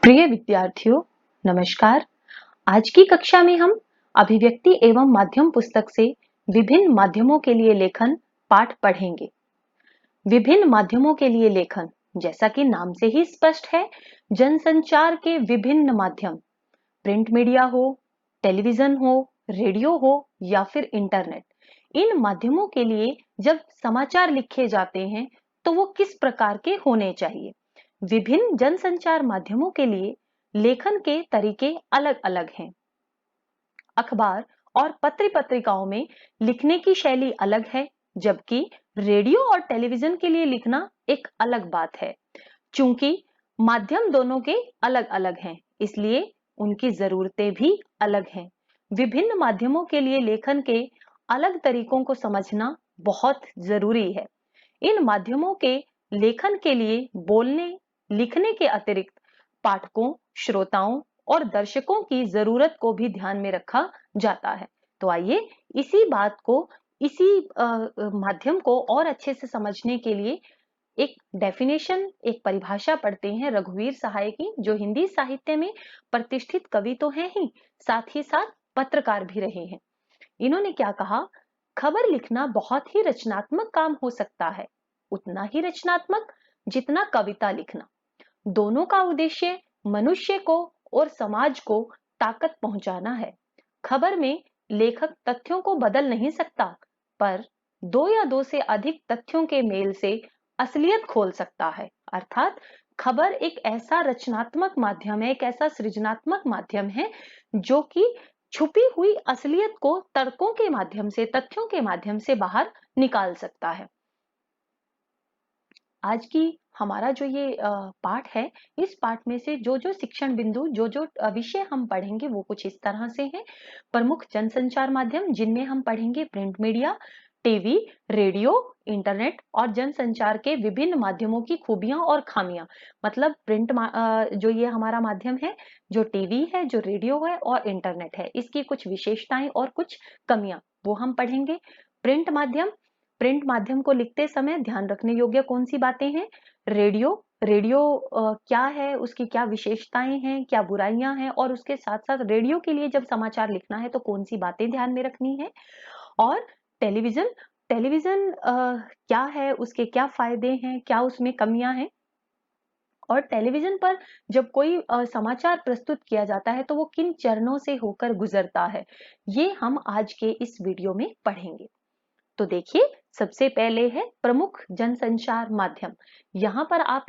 प्रिय विद्यार्थियों, नमस्कार। आज की कक्षा में हम अभिव्यक्ति एवं माध्यम पुस्तक से विभिन्न माध्यमों के लिए लेखन पाठ पढ़ेंगे। विभिन्न माध्यमों के लिए लेखन, जैसा कि नाम से ही स्पष्ट है, जनसंचार के विभिन्न माध्यम, प्रिंट मीडिया हो, टेलीविजन हो, रेडियो हो या फिर इंटरनेट, इन माध्यमों के लिए जब समाचार लिखे जाते हैं तो वो किस प्रकार के होने चाहिए। विभिन्न जनसंचार माध्यमों के लिए लेखन के तरीके अलग-अलग हैं। अखबार और पत्र पत्रिकाओं में लिखने की शैली अलग है, जबकि रेडियो और टेलीविजन के लिए लिखना एक अलग बात है। चूंकि माध्यम दोनों के अलग-अलग हैं, इसलिए उनकी जरूरतें भी अलग हैं। विभिन्न माध्यमों के लिए लेखन के अलग तरीकों को समझना बहुत जरूरी है। इन माध्यमों के लेखन के लिए बोलने, लिखने के अतिरिक्त पाठकों, श्रोताओं और दर्शकों की जरूरत को भी ध्यान में रखा जाता है। तो आइए इसी बात को, इसी माध्यम को और अच्छे से समझने के लिए एक डेफिनेशन, एक परिभाषा पढ़ते हैं रघुवीर सहाय की, जो हिंदी साहित्य में प्रतिष्ठित कवि तो हैं ही, साथ ही साथ पत्रकार भी रहे हैं। इन्होंने क्या कहा? खबर लिखना बहुत ही रचनात्मक काम हो सकता है, उतना ही रचनात्मक जितना कविता लिखना। दोनों का उद्देश्य मनुष्य को और समाज को ताकत पहुंचाना है। खबर में लेखक तथ्यों को बदल नहीं सकता, पर दो या दो से अधिक तथ्यों के मेल से असलियत खोल सकता है। अर्थात खबर एक ऐसा रचनात्मक माध्यम है, एक ऐसा सृजनात्मक माध्यम है जो कि छुपी हुई असलियत को तर्कों के माध्यम से, तथ्यों के माध्यम से बाहर निकाल सकता है। आज की हमारा जो ये पाठ है, इस पाठ में से जो जो शिक्षण बिंदु, जो जो विषय हम पढ़ेंगे वो कुछ इस तरह से हैं। प्रमुख जनसंचार माध्यम, जिनमें हम पढ़ेंगे print media, TV, radio, internet और जनसंचार के विभिन्न माध्यमों की खूबियां और खामियां। मतलब जो ये हमारा माध्यम है, जो टीवी है, जो रेडियो है और इंटरनेट है, इसकी कुछ विशेषताएं और कुछ कमियां, वो हम पढ़ेंगे। प्रिंट माध्यम, प्रिंट माध्यम को लिखते समय ध्यान रखने योग्य कौन सी बातें हैं? रेडियो, रेडियो क्या है, उसकी क्या विशेषताएं हैं, क्या बुराइयां हैं, और उसके साथ साथ रेडियो के लिए जब समाचार लिखना है तो कौन सी बातें ध्यान में रखनी है। और टेलीविजन, टेलीविजन क्या है, उसके क्या फायदे हैं, क्या उसमें कमियां हैं, और टेलीविजन पर जब कोई समाचार प्रस्तुत किया जाता है तो वो किन चरणों से होकर गुजरता है, ये हम आज के इस वीडियो में पढ़ेंगे। तो देखिए, सबसे पहले है प्रमुख जनसंचार माध्यम। यहाँ पर आप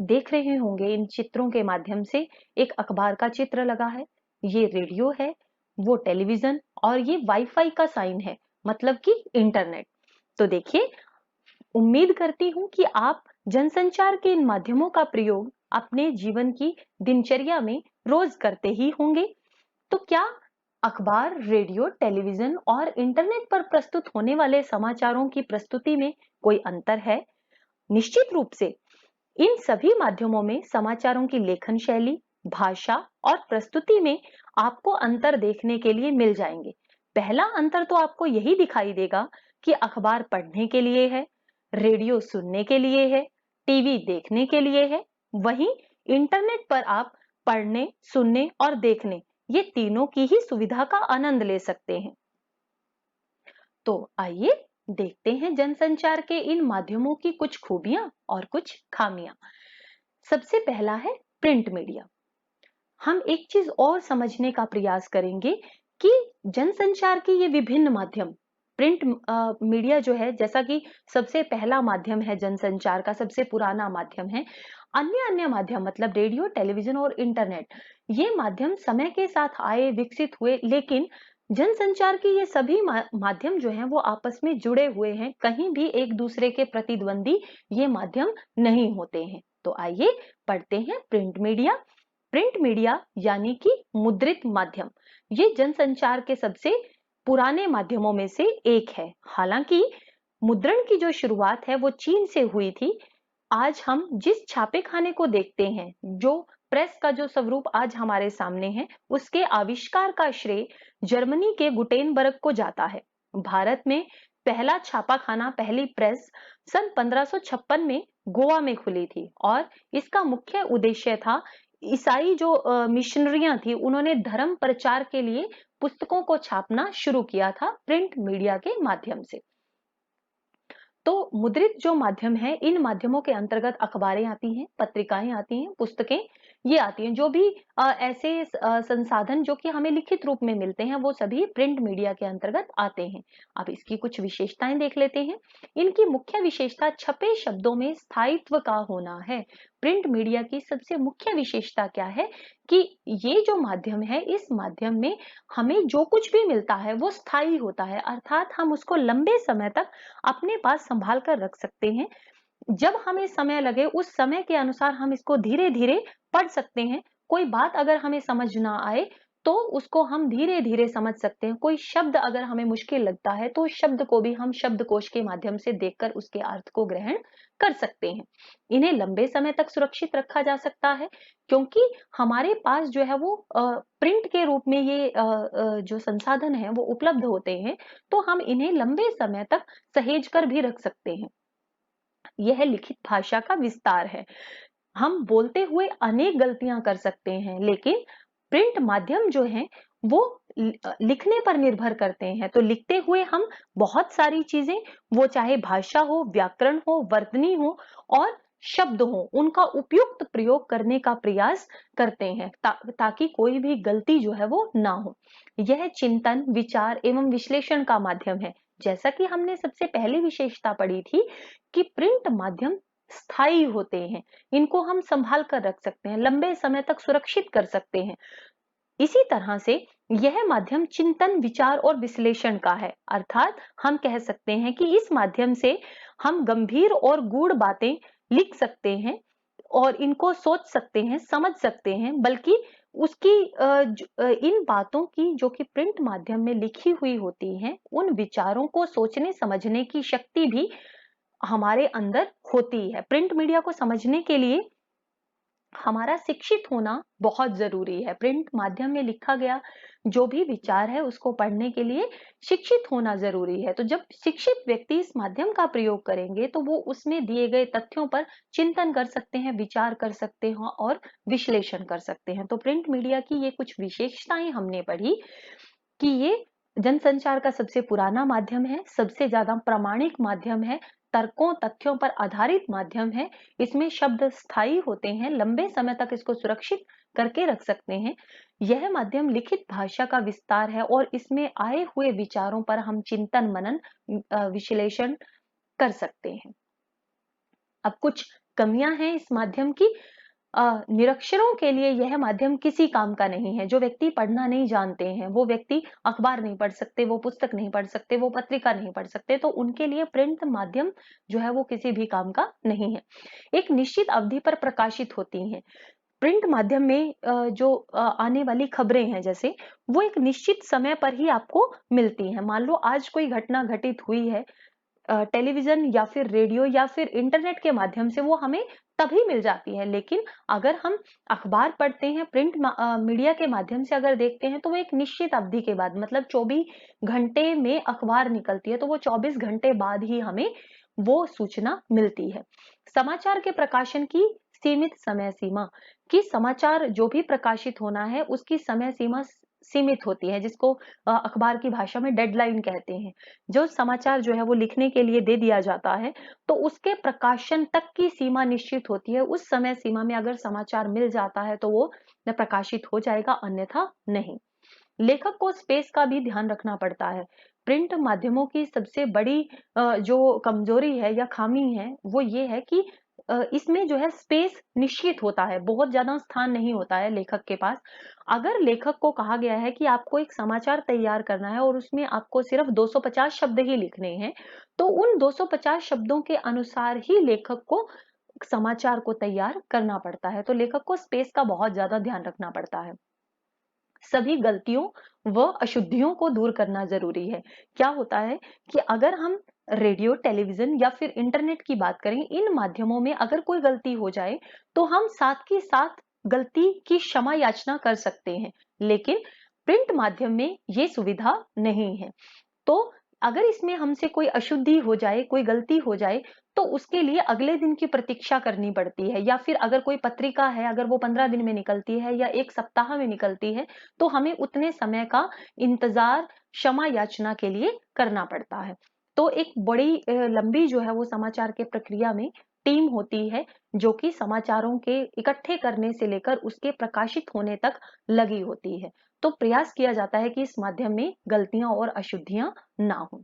देख रहे होंगे, इन चित्रों के माध्यम से एक अखबार का चित्र लगा है, ये रेडियो है, वो टेलीविजन, और ये वाईफाई का साइन है, मतलब कि इंटरनेट। तो देखिए, उम्मीद करती हूँ कि आप जनसंचार के इन माध्यमों का प्रयोग अपने जीवन की दिनचर्या में रोज करते ही होंगे। तो क्या अखबार, रेडियो, टेलीविजन और इंटरनेट पर प्रस्तुत होने वाले समाचारों की प्रस्तुति में कोई अंतर है? निश्चित रूप से। इन सभी माध्यमों में समाचारों की लेखन शैली, भाषा और प्रस्तुति में आपको अंतर देखने के लिए मिल जाएंगे। पहला अंतर तो आपको यही दिखाई देगा कि अखबार पढ़ने के लिए है, रेडियो सुनने के लिए है, टीवी देखने के लिए है। वहीं इंटरनेट पर आप पढ़ने, सुनने और देखने, ये तीनों की ही सुविधा का आनंद ले सकते हैं। तो आइए देखते हैं जनसंचार के इन माध्यमों की कुछ खूबियां और कुछ खामियां। सबसे पहला है प्रिंट मीडिया। हम एक चीज और समझने का प्रयास करेंगे कि जनसंचार के ये विभिन्न माध्यम, प्रिंट मीडिया जो है, जैसा कि सबसे पहला माध्यम है जनसंचार का, सबसे पुराना माध्यम है। अन्य अन्य माध्यम मतलब रेडियो, टेलीविजन और इंटरनेट, ये माध्यम समय के साथ आए, विकसित हुए, लेकिन जनसंचार के ये सभी माध्यम जो हैं वो आपस में जुड़े हुए हैं, कहीं भी एक दूसरे के प्रतिद्वंदी ये माध्यम नहीं होते हैं। तो आइए पढ़ते हैं प्रिंट मीडिया। प्रिंट मीडिया यानी कि मुद्रित माध्यम, ये जनसंचार के सबसे पुराने माध्यमों में से एक है। हालांकि मुद्रण की जो शुरुआत है वो चीन से हुई थी। आज हम जिस छापे खाने को देखते हैं, जो प्रेस का जो स्वरूप आज हमारे सामने है, उसके आविष्कार का श्रेय जर्मनी के गुटेनबर्ग को जाता है। भारत में पहला छापाखाना, पहली प्रेस सन 1556 में गोवा में खुली थी और इसका मुख्य उद्देश्य था ईसाई जो मिशनरियां थी, उन्होंने धर्म प्रचार के लिए पुस्तकों को छापना शुरू किया था प्रिंट मीडिया के माध्यम से। तो मुद्रित जो माध्यम है, इन माध्यमों के अंतर्गत अखबारें आती हैं, पत्रिकाएं आती हैं, पुस्तकें ये आती हैं। जो भी ऐसे संसाधन जो कि हमें लिखित रूप में मिलते हैं, वो सभी प्रिंट मीडिया के अंतर्गत आते हैं। अब इसकी कुछ विशेषताएं देख लेते हैं। इनकी मुख्य विशेषता छपे शब्दों में स्थायित्व का होना है। प्रिंट मीडिया की सबसे मुख्य विशेषता क्या है कि ये जो माध्यम है, इस माध्यम में हमें जो कुछ भी मिलता है वो स्थायी होता है, अर्थात हम उसको लंबे समय तक अपने पास संभाल कर रख सकते हैं। जब हमें समय लगे उस समय के अनुसार हम इसको धीरे धीरे पढ़ सकते हैं। कोई बात अगर हमें समझ ना आए तो उसको हम धीरे धीरे समझ सकते हैं। कोई शब्द अगर हमें मुश्किल लगता है तो उस शब्द को भी हम शब्दकोश के माध्यम से देखकर उसके अर्थ को ग्रहण कर सकते हैं। इन्हें लंबे समय तक सुरक्षित रखा जा सकता है क्योंकि हमारे पास जो है वो प्रिंट के रूप में ये जो संसाधन है वो उपलब्ध होते हैं, तो हम इन्हें लंबे समय तक सहेज कर भी रख सकते हैं। यह लिखित भाषा का विस्तार है। हम बोलते हुए अनेक गलतियां कर सकते हैं, लेकिन प्रिंट माध्यम जो है वो लिखने पर निर्भर करते हैं। तो लिखते हुए हम बहुत सारी चीजें, वो चाहे भाषा हो, व्याकरण हो, वर्तनी हो और शब्द हो, उनका उपयुक्त प्रयोग करने का प्रयास करते हैं ताकि कोई भी गलती जो है वो ना हो। यह चिंतन, विचार एवं विश्लेषण का माध्यम है। जैसा कि हमने सबसे पहली विशेषता पढ़ी थी कि प्रिंट माध्यम स्थायी होते हैं, इनको हम संभाल कर रख सकते हैं, लंबे समय तक सुरक्षित कर सकते हैं। इसी तरह से यह माध्यम चिंतन, विचार और विश्लेषण का है, अर्थात हम कह सकते हैं कि इस माध्यम से हम गंभीर और गूढ़ बातें लिख सकते हैं और इनको सोच सकते हैं, समझ सकते हैं। बल्कि उसकी इन बातों की जो कि प्रिंट माध्यम में लिखी हुई होती हैं, उन विचारों को सोचने समझने की शक्ति भी हमारे अंदर होती है। प्रिंट मीडिया को समझने के लिए हमारा शिक्षित होना बहुत जरूरी है। प्रिंट माध्यम में लिखा गया जो भी विचार है उसको पढ़ने के लिए शिक्षित होना जरूरी है। तो जब शिक्षित व्यक्ति इस माध्यम का प्रयोग करेंगे तो वो उसमें दिए गए तथ्यों पर चिंतन कर सकते हैं, विचार कर सकते हैं और विश्लेषण कर सकते हैं। तो प्रिंट मीडिया की ये कुछ विशेषताएं हमने पढ़ी कि ये जनसंचार का सबसे पुराना माध्यम है, सबसे ज्यादा प्रामाणिक माध्यम है, तर्कों तथ्यों पर आधारित माध्यम है। इसमें शब्द स्थायी होते हैं, लंबे समय तक इसको सुरक्षित करके रख सकते हैं। यह माध्यम लिखित भाषा का विस्तार है और इसमें आए हुए विचारों पर हम चिंतन मनन विश्लेषण कर सकते हैं। अब कुछ कमियां हैं इस माध्यम की। निरक्षरों के लिए यह माध्यम किसी काम का नहीं है। जो व्यक्ति पढ़ना नहीं जानते हैं, वो व्यक्ति अखबार नहीं पढ़ सकते, वो पुस्तक नहीं पढ़ सकते, वो पत्रिका नहीं पढ़ सकते, तो उनके लिए प्रिंट माध्यम जो है वो किसी भी काम का नहीं है। एक निश्चित अवधि पर प्रकाशित होती हैं। प्रिंट माध्यम में जो आने वाली खबरें हैं जैसे, वो एक निश्चित समय पर ही आपको मिलती हैं। मान लो आज कोई घटना घटित हुई है, टेलीविजन या फिर रेडियो या फिर इंटरनेट के माध्यम से वो हमें तभी मिल जाती है। लेकिन अगर हम अखबार पढ़ते हैं, प्रिंट मीडिया के माध्यम से अगर देखते हैं, तो वो एक निश्चित अवधि के बाद, मतलब 24 घंटे में अखबार निकलती है, तो वो 24 घंटे बाद ही हमें वो सूचना मिलती है। समाचार के प्रकाशन की सीमित समय सीमा, कि समाचार जो भी प्रकाशित होना है उसकी समय सीमा सीमित होती है, जिसको अखबार की भाषा में डेडलाइन कहते हैं। जो समाचार जो है वो लिखने के लिए दे दिया जाता है, तो उसके प्रकाशन तक की सीमा निश्चित होती है। उस समय सीमा में अगर समाचार मिल जाता है तो वो प्रकाशित हो जाएगा, अन्यथा नहीं। लेखक को स्पेस का भी ध्यान रखना पड़ता है। प्रिंट माध्यमों की सबसे बड़ी जो कमजोरी है या खामी है वो ये है कि इसमें जो है स्पेस निश्चित होता है, बहुत ज्यादा स्थान नहीं होता है लेखक के पास। अगर लेखक को कहा गया है कि आपको एक समाचार तैयार करना है और उसमें आपको सिर्फ 250 शब्द ही लिखने हैं, तो उन 250 शब्दों के अनुसार ही लेखक को समाचार को तैयार करना पड़ता है। तो लेखक को स्पेस का बहुत ज्यादा ध्यान रखना पड़ता है। सभी गलतियों व अशुद्धियों को दूर करना जरूरी है। क्या होता है कि अगर हम रेडियो, टेलीविजन या फिर इंटरनेट की बात करें, इन माध्यमों में अगर कोई गलती हो जाए तो हम साथ के साथ गलती की क्षमा याचना कर सकते हैं, लेकिन प्रिंट माध्यम में ये सुविधा नहीं है। तो अगर इसमें हमसे कोई अशुद्धि हो जाए, कोई गलती हो जाए, तो उसके लिए अगले दिन की प्रतीक्षा करनी पड़ती है, या फिर अगर कोई पत्रिका है, अगर वो 15 दिन में निकलती है या 1 सप्ताह में निकलती है, तो हमें उतने समय का इंतज़ार क्षमा याचना के लिए करना पड़ता है। तो एक बड़ी लंबी जो है वो समाचार के प्रक्रिया में टीम होती है, जो कि समाचारों के इकट्ठे करने से लेकर उसके प्रकाशित होने तक लगी होती है। तो प्रयास किया जाता है कि इस माध्यम में गलतियां और अशुद्धियां ना हों।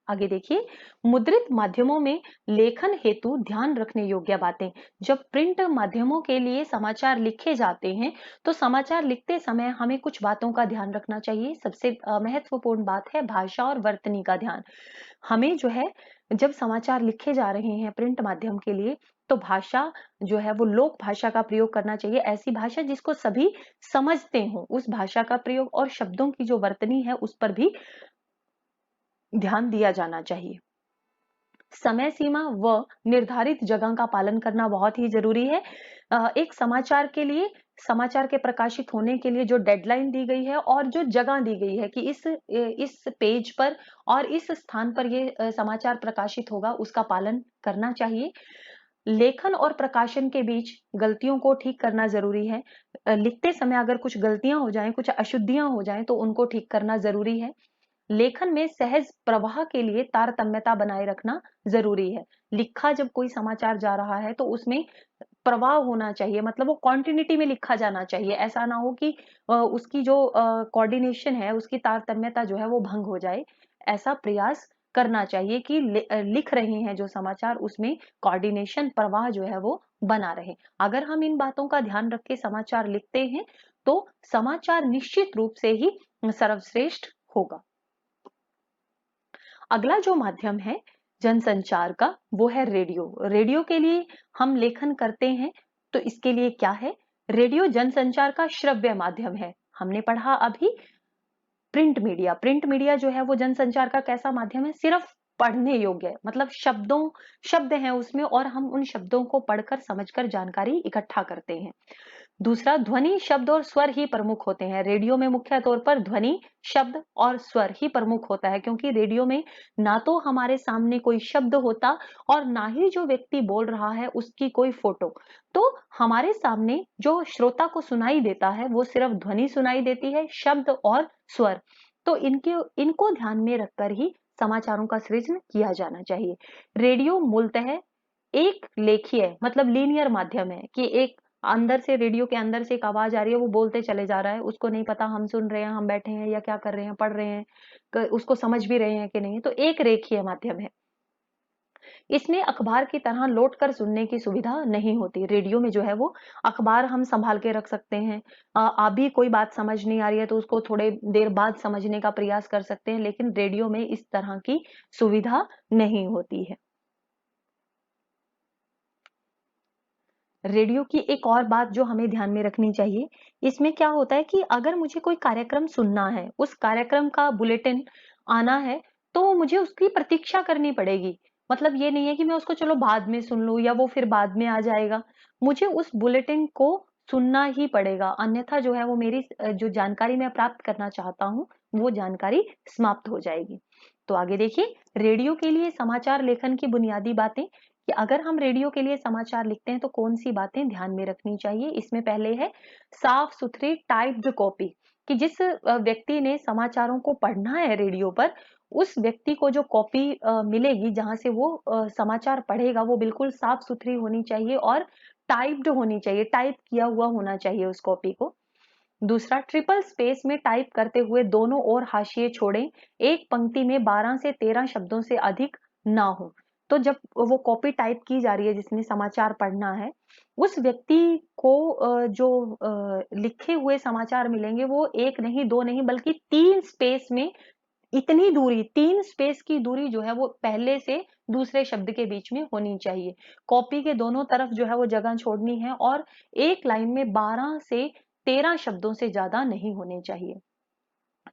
आगे देखिए, मुद्रित माध्यमों में लेखन हेतु ध्यान रखने योग्य बातें। जब प्रिंट माध्यमों के लिए समाचार लिखे जाते हैं, तो समाचार लिखते समय हमें कुछ बातों का ध्यान रखना चाहिए। सबसे महत्वपूर्ण बात है भाषा और वर्तनी का ध्यान। हमें जो है, जब समाचार लिखे जा रहे हैं प्रिंट माध्यम के लिए, तो भाषा जो है वो लोक भाषा का प्रयोग करना चाहिए, ऐसी भाषा जिसको सभी समझते हो, उस भाषा का प्रयोग, और शब्दों की जो वर्तनी है उस पर भी ध्यान दिया जाना चाहिए। समय सीमा व निर्धारित जगह का पालन करना बहुत ही जरूरी है। एक समाचार के लिए, समाचार के प्रकाशित होने के लिए जो डेडलाइन दी गई है और जो जगह दी गई है कि इस पेज पर और इस स्थान पर ये समाचार प्रकाशित होगा, उसका पालन करना चाहिए। लेखन और प्रकाशन के बीच गलतियों को ठीक करना जरूरी है। लिखते समय अगर कुछ गलतियां हो जाएं, कुछ अशुद्धियां हो जाएं, तो उनको ठीक करना जरूरी है। लेखन में सहज प्रवाह के लिए तारतम्यता बनाए रखना जरूरी है। लिखा जब कोई समाचार जा रहा है तो उसमें प्रवाह होना चाहिए, मतलब वो कॉन्टिन्यूटी में लिखा जाना चाहिए। ऐसा ना हो कि उसकी जो कोऑर्डिनेशन है, उसकी तारतम्यता जो है वो भंग हो जाए। ऐसा प्रयास करना चाहिए कि लिख रहे हैं जो समाचार, उसमें कोऑर्डिनेशन, प्रवाह जो है वो बना रहे। अगर हम इन बातों का ध्यान रख के समाचार लिखते हैं, तो समाचार निश्चित रूप से ही सर्वश्रेष्ठ होगा। अगला जो माध्यम है जनसंचार का, वो है रेडियो। रेडियो के लिए हम लेखन करते हैं, तो इसके लिए क्या है? रेडियो जनसंचार का श्रव्य माध्यम है। हमने पढ़ा अभी प्रिंट मीडिया। प्रिंट मीडिया जो है वो जनसंचार का कैसा माध्यम है? सिर्फ पढ़ने योग्य है, मतलब शब्द हैं उसमें, और हम उन शब्दों को पढ़कर समझकर जानकारी इकट्ठा करते हैं। दूसरा, ध्वनि, शब्द और स्वर ही प्रमुख होते हैं। रेडियो में मुख्य तौर पर ध्वनि, शब्द और स्वर ही प्रमुख होता है, क्योंकि रेडियो में ना तो हमारे सामने कोई शब्द होता और ना ही जो व्यक्ति बोल रहा है उसकी कोई फोटो। तो हमारे सामने जो श्रोता को सुनाई देता है वो सिर्फ ध्वनि सुनाई देती है, शब्द और स्वर। तो इनको ध्यान में रखकर ही समाचारों का सृजन किया जाना चाहिए। रेडियो मूलतः एक लेखीय, मतलब लीनियर माध्यम है, कि एक अंदर से, रेडियो के अंदर से एक आवाज आ रही है, वो बोलते चले जा रहा है, उसको नहीं पता हम सुन रहे हैं, हम बैठे हैं या क्या कर रहे हैं, पढ़ रहे हैं, उसको समझ भी रहे हैं कि नहीं। तो एक रेखीय माध्यम है। इसमें अखबार की तरह लौट कर सुनने की सुविधा नहीं होती। रेडियो में जो है वो अखबार हम संभाल के रख सकते हैं। अभी कोई बात समझ नहीं आ रही है तो उसको थोड़े देर बाद समझने का प्रयास कर सकते हैं, लेकिन रेडियो में इस तरह की सुविधा नहीं होती है। रेडियो की एक और बात जो हमें ध्यान में रखनी चाहिए, इसमें क्या होता है कि अगर मुझे कोई कार्यक्रम सुनना है, उस कार्यक्रम का बुलेटिन आना है, तो मुझे उसकी प्रतीक्षा करनी पड़ेगी। मतलब ये नहीं है कि मैं उसको चलो बाद में सुन लूँ या वो फिर बाद में आ जाएगा। मुझे उस बुलेटिन को सुनना ही पड़ेगा, अन्यथा जो है वो मेरी जो जानकारी मैं प्राप्त करना चाहता हूँ, वो जानकारी समाप्त हो जाएगी। तो आगे देखिए, रेडियो के लिए समाचार लेखन की बुनियादी बातें, कि अगर हम रेडियो के लिए समाचार लिखते हैं तो कौन सी बातें ध्यान में रखनी चाहिए। इसमें पहले है साफ सुथरी टाइप्ड कॉपी, कि जिस व्यक्ति ने समाचारों को पढ़ना है रेडियो पर, उस व्यक्ति को जो कॉपी मिलेगी जहां से वो समाचार पढ़ेगा, वो बिल्कुल साफ सुथरी होनी चाहिए और टाइप्ड होनी चाहिए, टाइप किया हुआ होना चाहिए उस कॉपी को। दूसरा, ट्रिपल स्पेस में टाइप करते हुए दोनों ओर हाशिए छोड़ें। एक पंक्ति में 12 से 13 शब्दों से अधिक ना हो। तो जब वो कॉपी टाइप की जा रही है जिसने समाचार पढ़ना है, उस व्यक्ति को जो लिखे हुए समाचार मिलेंगे वो एक नहीं, दो नहीं, बल्कि 3 स्पेस में, इतनी दूरी, 3 स्पेस की दूरी जो है वो पहले से दूसरे शब्द के बीच में होनी चाहिए। कॉपी के दोनों तरफ जो है वो जगह छोड़नी है, और एक लाइन में 12 से 13 शब्दों से ज्यादा नहीं होने चाहिए।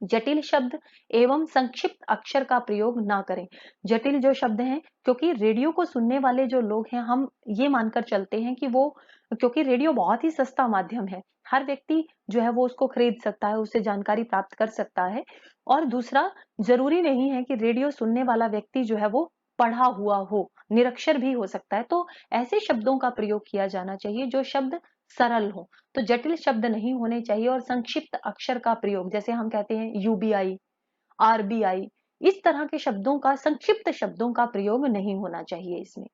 जटिल शब्द एवं संक्षिप्त अक्षर का प्रयोग ना करें। जटिल जो शब्द हैं, क्योंकि रेडियो को सुनने वाले जो लोग हैं, हम ये मानकर चलते हैं कि वो, क्योंकि रेडियो बहुत ही सस्ता माध्यम है, हर व्यक्ति जो है वो उसको खरीद सकता है, उससे जानकारी प्राप्त कर सकता है। और दूसरा, जरूरी नहीं है कि रेडियो सुनने वाला व्यक्ति जो है वो पढ़ा हुआ हो, निरक्षर भी हो सकता है, तो ऐसे शब्दों का प्रयोग किया जाना चाहिए जो शब्द सरल हो। तो जटिल शब्द नहीं होने चाहिए और संक्षिप्त अक्षर का प्रयोग, जैसे हम कहते हैं यूबीआई, आरबीआई, इस तरह के शब्दों का, संक्षिप्त शब्दों का प्रयोग नहीं होना चाहिए इसमें।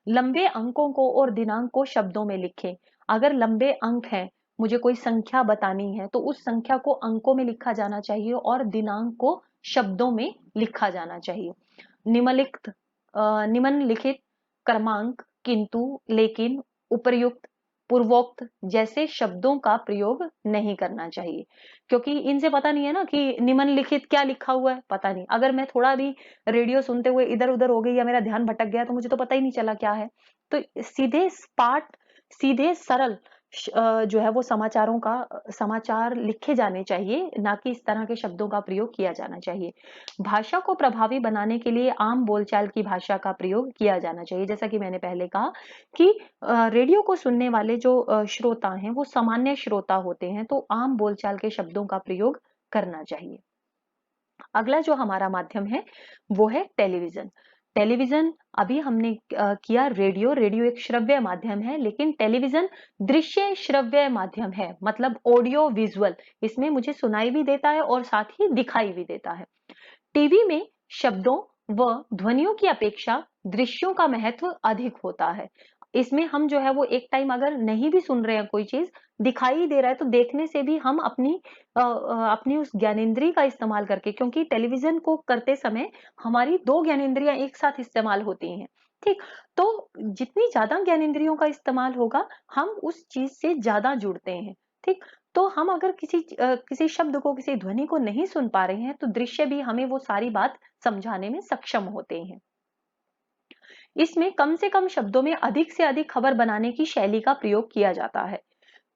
लंबे अंकों को और दिनांक को शब्दों में लिखें। अगर लंबे अंक हैं, मुझे कोई संख्या बतानी है, तो उस संख्या को अंकों में लिखा जाना चाहिए और दिनांक को शब्दों में लिखा जाना चाहिए। निम्नलिखित निम्नलिखित क्रमांक, किंतु, लेकिन, उपर्युक्त, पूर्वोक्त जैसे शब्दों का प्रयोग नहीं करना चाहिए, क्योंकि इनसे पता नहीं है ना कि निम्नलिखित क्या लिखा हुआ है, पता नहीं। अगर मैं थोड़ा भी रेडियो सुनते हुए इधर उधर हो गई या मेरा ध्यान भटक गया तो मुझे तो पता ही नहीं चला क्या है। तो सीधे पाठ, सीधे सरल जो है वो समाचार लिखे जाने चाहिए, ना कि इस तरह के शब्दों का प्रयोग किया जाना चाहिए। भाषा को प्रभावी बनाने के लिए आम बोलचाल की भाषा का प्रयोग किया जाना चाहिए। जैसा कि मैंने पहले कहा कि रेडियो को सुनने वाले जो श्रोता हैं वो सामान्य श्रोता होते हैं, तो आम बोलचाल के शब्दों का प्रयोग करना चाहिए। अगला जो हमारा माध्यम है वो है टेलीविजन। टेलीविजन अभी हमने किया रेडियो। रेडियो एक श्रव्य माध्यम है, लेकिन टेलीविजन दृश्य श्रव्य माध्यम है, मतलब ऑडियो विजुअल। इसमें मुझे सुनाई भी देता है और साथ ही दिखाई भी देता है। टीवी में शब्दों व ध्वनियों की अपेक्षा दृश्यों का महत्व अधिक होता है। इसमें हम जो है वो एक टाइम अगर नहीं भी सुन रहे हैं कोई चीज, दिखाई दे रहा है, तो देखने से भी हम अपनी उस ज्ञानेंद्रिय का इस्तेमाल करके, क्योंकि टेलीविजन को करते समय हमारी 2 ज्ञानेंद्रियां एक साथ इस्तेमाल होती हैं। ठीक, तो जितनी ज्यादा ज्ञानेंद्रियों का इस्तेमाल होगा, हम उस चीज से ज्यादा जुड़ते हैं। ठीक, तो हम अगर किसी शब्द को, किसी ध्वनि को नहीं सुन पा रहे हैं, तो दृश्य भी हमें वो सारी बात समझाने में सक्षम होते हैं। इसमें कम से कम शब्दों में अधिक से अधिक खबर बनाने की शैली का प्रयोग किया जाता है।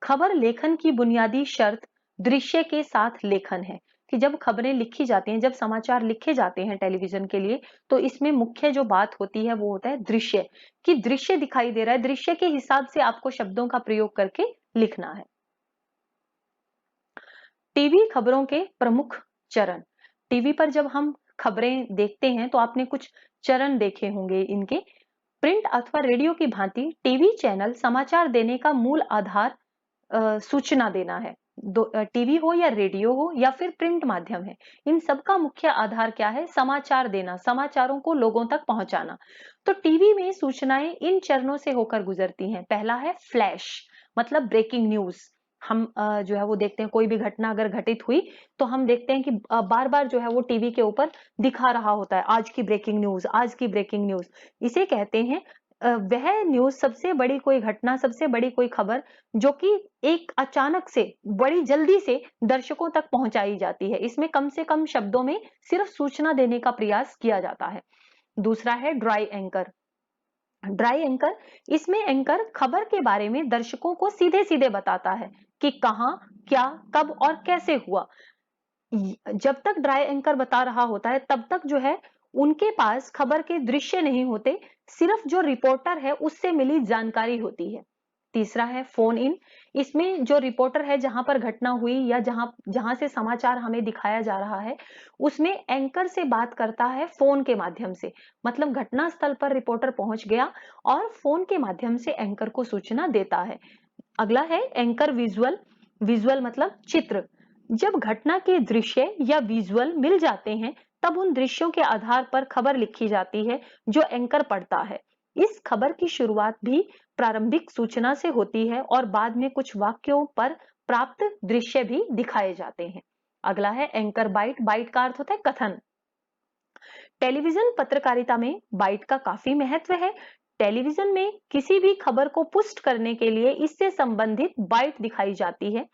खबर लेखन की बुनियादी शर्त दृश्य के साथ लेखन है, कि जब खबरें लिखी जाती हैं, जब समाचार लिखे जाते हैं टेलीविजन के लिए, तो इसमें मुख्य जो बात होती है वो होता है दृश्य, कि दृश्य दिखाई दे रहा है, दृश्य के हिसाब से आपको शब्दों का प्रयोग करके लिखना है। टीवी खबरों के प्रमुख चरण। टीवी पर जब हम खबरें देखते हैं तो आपने कुछ चरण देखे होंगे इनके। प्रिंट अथवा रेडियो की भांति टीवी चैनल समाचार देने का मूल आधार सूचना देना है। टीवी हो या रेडियो हो या फिर प्रिंट माध्यम है, इन सब का मुख्य आधार क्या है? समाचार देना, समाचारों को लोगों तक पहुंचाना। तो टीवी में सूचनाएं इन चरणों से होकर गुजरती हैं। पहला है फ्लैश, मतलब ब्रेकिंग न्यूज। हम जो है वो देखते हैं, कोई भी घटना अगर घटित हुई तो हम देखते हैं कि बार बार जो है वो टीवी के ऊपर दिखा रहा होता है, आज की ब्रेकिंग न्यूज, आज की ब्रेकिंग न्यूज। इसे कहते हैं वह न्यूज, सबसे बड़ी कोई घटना, सबसे बड़ी कोई खबर जो कि एक अचानक से, बड़ी जल्दी से दर्शकों तक पहुंचाई जाती है। इसमें कम से कम शब्दों में सिर्फ सूचना देने का प्रयास किया जाता है। दूसरा है ड्राई एंकर। ड्राई एंकर, इसमें एंकर खबर के बारे में दर्शकों को सीधे सीधे बताता है कि कहां, क्या, कब और कैसे हुआ। जब तक ड्राई एंकर बता रहा होता है तब तक जो है उनके पास खबर के दृश्य नहीं होते, सिर्फ जो रिपोर्टर है उससे मिली जानकारी होती है। तीसरा है फोन इन। इसमें जो रिपोर्टर है, जहां पर घटना हुई या जहां जहां से समाचार हमें दिखाया जा रहा है, उसमें एंकर से बात करता है फोन के माध्यम से। मतलब घटना स्थल पर रिपोर्टर पहुंच गया और फोन के माध्यम से एंकर को सूचना देता है। अगला है एंकर विजुअल। विजुअल मतलब चित्र। जब घटना के दृश्य या विजुअल मिल जाते हैं, तब उन दृश्यों के आधार पर खबर लिखी जाती है जो एंकर पढ़ता है। इस खबर की शुरुआत भी प्रारंभिक सूचना से होती है और बाद में कुछ वाक्यों पर प्राप्त दृश्य भी दिखाए जाते हैं। अगला है एंकर बाइट। बाइट का अर्थ होता है कथन। टेलीविजन पत्रकारिता में बाइट का काफी महत्व है। टेलीविजन में किसी भी खबर को पुष्ट करने के लिए इससे संबंधित बाइट दिखाई जाती है।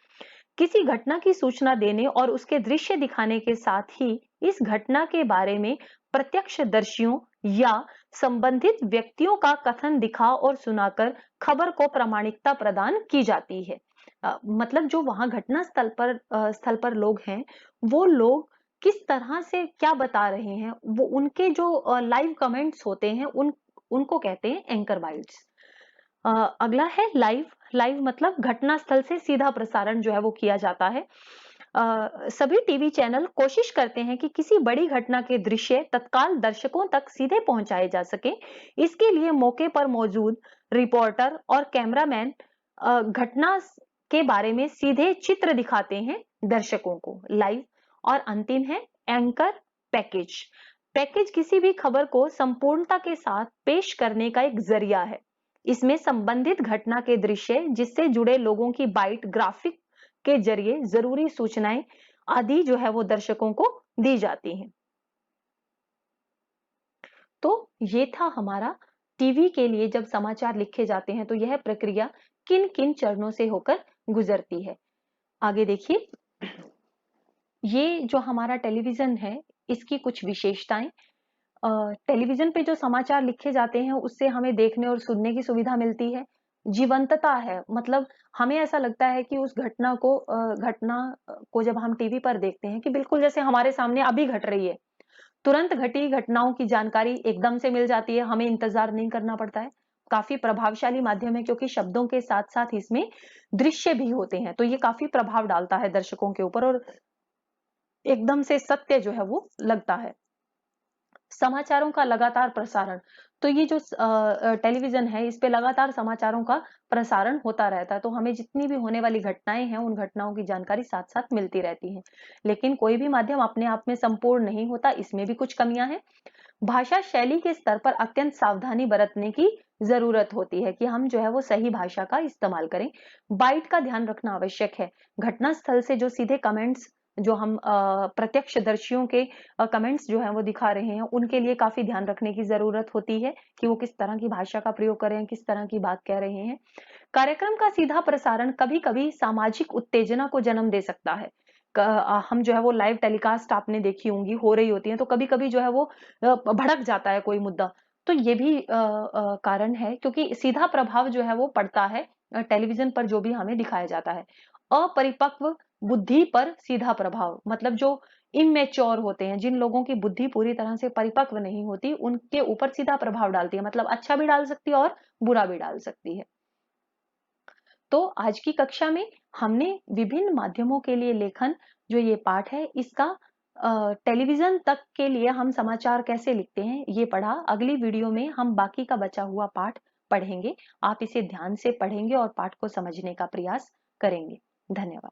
किसी घटना की सूचना देने और उसके दृश्य दिखाने के साथ ही इस घटना के बारे में प्रत्यक्षदर्शियों या संबंधित व्यक्तियों का कथन दिखा और सुनाकर खबर को प्रामाणिकता प्रदान की जाती है। मतलब जो वहां घटना स्थल पर लोग हैं, वो लोग किस तरह से क्या बता रहे हैं, वो उनके जो लाइव कमेंट्स होते हैं, उनको कहते हैं एंकर बाइट्स। अगला है लाइव। लाइव मतलब घटना स्थल से सीधा प्रसारण जो है वो किया जाता है। सभी टीवी चैनल कोशिश करते हैं कि किसी बड़ी घटना के दृश्य तत्काल दर्शकों तक सीधे पहुंचाए जा सके। इसके लिए मौके पर मौजूद रिपोर्टर और कैमरामैन घटना के बारे में सीधे चित्र दिखाते हैं दर्शकों को लाइव। और अंतिम है एंकर पैकेज। पैकेज किसी भी खबर को संपूर्णता के साथ पेश करने का एक जरिया है। इसमें संबंधित घटना के दृश्य, जिससे जुड़े लोगों की बाइट, ग्राफिक के जरिए जरूरी सूचनाएं आदि जो है वो दर्शकों को दी जाती हैं। तो ये था हमारा टीवी के लिए जब समाचार लिखे जाते हैं तो यह प्रक्रिया किन किन चरणों से होकर गुजरती है। आगे देखिए, ये जो हमारा टेलीविजन है इसकी कुछ विशेषताएं। टेलीविजन पे जो समाचार लिखे जाते हैं उससे हमें देखने और सुनने की सुविधा मिलती है। जीवंतता है, मतलब हमें ऐसा लगता है कि उस घटना को जब हम टीवी पर देखते हैं कि बिल्कुल जैसे हमारे सामने अभी घट रही है। तुरंत घटी घटनाओं की जानकारी एकदम से मिल जाती है, हमें इंतजार नहीं करना पड़ता है। काफी प्रभावशाली माध्यम है क्योंकि शब्दों के साथ साथ इसमें दृश्य भी होते हैं, तो ये काफी प्रभाव डालता है दर्शकों के ऊपर और एकदम से सत्य जो है वो लगता है। समाचारों का लगातार प्रसारण, तो ये जो टेलीविजन है इस पे लगातार समाचारों का प्रसारण होता रहता है, तो हमें जितनी भी होने वाली घटनाएं हैं उन घटनाओं की जानकारी साथ साथ मिलती रहती है। लेकिन कोई भी माध्यम अपने आप में संपूर्ण नहीं होता, इसमें भी कुछ कमियां हैं। भाषा शैली के स्तर पर अत्यंत सावधानी बरतने की जरूरत होती है कि हम जो है वो सही भाषा का इस्तेमाल करें। बाइट का ध्यान रखना आवश्यक है। घटना स्थल से जो सीधे कमेंट्स जो हम प्रत्यक्षदर्शियों के कमेंट्स जो हैं वो दिखा रहे हैं उनके लिए काफी ध्यान रखने की जरूरत होती है कि वो किस तरह की भाषा का प्रयोग कर रहे हैं, किस तरह की बात कह रहे हैं। कार्यक्रम का सीधा प्रसारण कभी-कभी सामाजिक उत्तेजना को जन्म दे सकता है। हम जो है वो लाइव टेलीकास्ट आपने देखी होंगी हो रही होती है तो कभी-कभी जो है वो भड़क जाता है कोई मुद्दा। तो ये भी कारण है क्योंकि सीधा प्रभाव जो है वो पड़ता है टेलीविजन पर जो भी हमें दिखाया जाता है। अपरिपक्व बुद्धि पर सीधा प्रभाव, मतलब जो इमेच्योर होते हैं, जिन लोगों की बुद्धि पूरी तरह से परिपक्व नहीं होती, उनके ऊपर सीधा प्रभाव डालती है, मतलब अच्छा भी डाल सकती है और बुरा भी डाल सकती है। तो आज की कक्षा में हमने विभिन्न माध्यमों के लिए लेखन जो ये पाठ है इसका टेलीविजन तक के लिए हम समाचार कैसे लिखते हैं ये पढ़ा। अगली वीडियो में हम बाकी का बचा हुआ पाठ पढ़ेंगे। आप इसे ध्यान से पढ़ेंगे और पाठ को समझने का प्रयास करेंगे। धन्यवाद।